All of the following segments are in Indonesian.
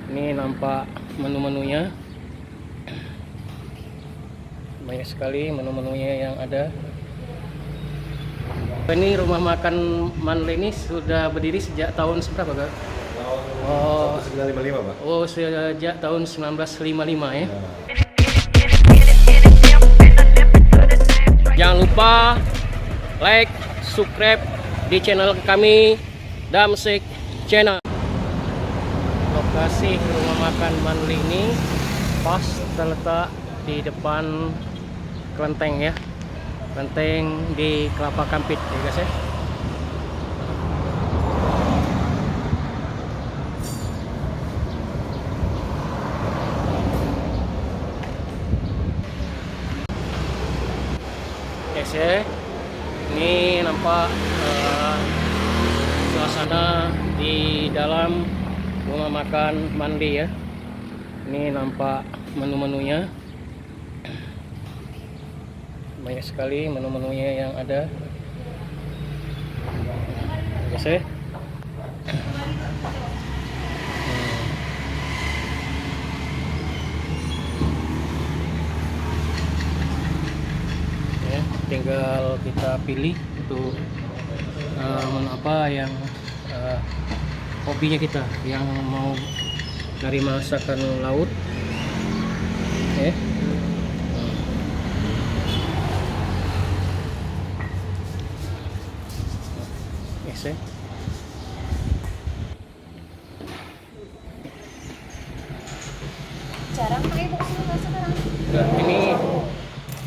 Ini nampak menu-menunya, banyak sekali menu-menunya yang ada. Ini rumah makan Manle ini sudah berdiri sejak tahun seberapa, Kak? Tahun 1955, Pak. Oh, sejak tahun 1955 ya. Jangan lupa like, subscribe di channel kami Damsik Channel. Lokasi rumah makan Manle ini pas terletak di depan kelenteng ya. Kelenteng di Kelapa Kampit ya guys ya. Guys ya, ini nampak suasana di dalam rumah makan Manle ya. Ini nampak menu-menunya, banyak sekali menu-menunya yang ada. Guys ya. Tinggal kita pilih untuk menu apa yang hobinya kita, yang mau dari masakan laut ya. Yes, ya. Jarang pakai box nggak sekarang? Ini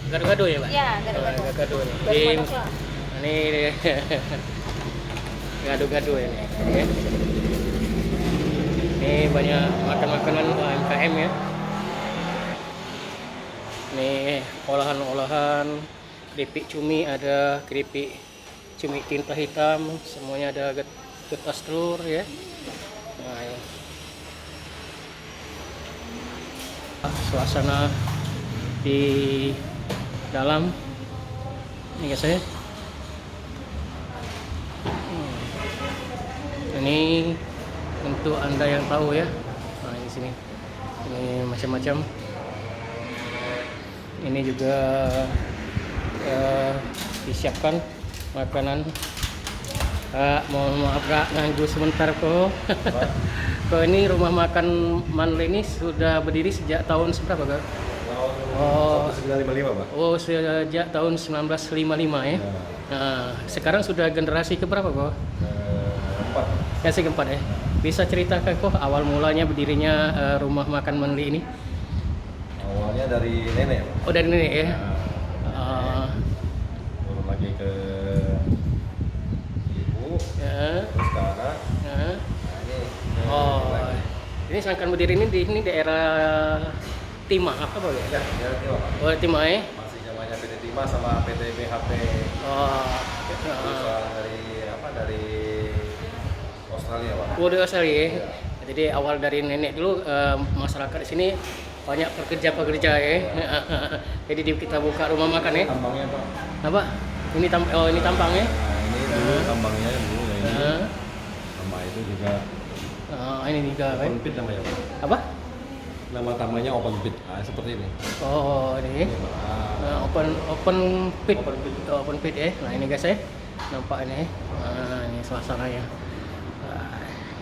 gado-gado ya, Pak? Iya, gado-gado. Gado-gado nih. Baru masuk. Ini gado-gado ya. Oke. Ini banyak makan-makanan UMKM ya. Ini olahan-olahan, keripik cumi ada, keripik cumi tinta hitam, semuanya ada, getas telur ya. Nah, ya. Suasana di dalam ini guys ya. Ini untuk Anda yang tahu ya. Nah, di sini ini macam-macam. Ini juga disiapkan makanan. Mohon maaf Kak, nganggu sebentar kok. Kok ini rumah makan Manle ini sudah berdiri sejak tahun seberapa, Kak? Tahun 1955, Pak. Oh, sejak tahun 1955 ya. Nah, sekarang sudah generasi keberapa kok? Keempat. Generasi keempat ya. Bisa ceritakan kok awal mulanya berdirinya rumah makan Manle ini? Awalnya dari nenek, Pak. Oh, dari nenek ya. Turun lagi ke ibu, Ya. terus ke anak. Ya. Nah, ini Oh, lagi. ini sangkan berdiri ini di ini daerah Timah apa Pak? Ya, ya, ini, Pak. Oh, Timah ya. Masih zamannya PT Timah sama PT BHP. Oh, Perusahaan dari apa? Dari Australia, Pak. udah asli ya. Iya. Jadi awal dari nenek dulu masyarakat di sini banyak pekerja ya. Jadi kita buka rumah makan ya. Tambangnya, Pak. Apa? Ini ini tampang ya. Nah, ini dulu tambangnya dulu ya ini. Nah, Sama itu juga ini juga kan. open pit namanya, Pak. Apa? Nama tamanya open pit. Nah, seperti ini. Oh, ini. Nah, Open pit. Open pit. Open pit ya. Nah, ini guys ya. Nampak ini. Nah, ini suasananya.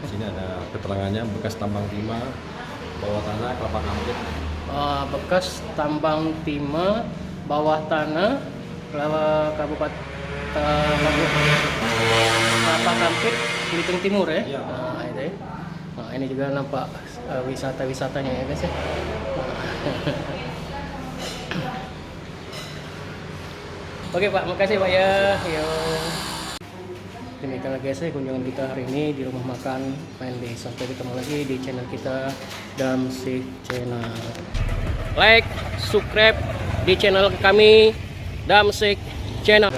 di sini ada keterangannya bekas tambang timah, bawah tanah, kelapa kampit. Bekas tambang timah, bawah tanah, Kabupaten Kelapa Kampit, Belitung Timur ya. Iya. Nah, itu ya. Nah, ini juga nampak wisata-wisatanya ya guys ya. Oke Pak, makasih Pak ya. Yo. Demikianlah guys ya kunjungan kita hari ini di rumah makan Manle. Sampai ketemu lagi di channel kita Damsik Channel. Like, subscribe di channel kami Damsik Channel.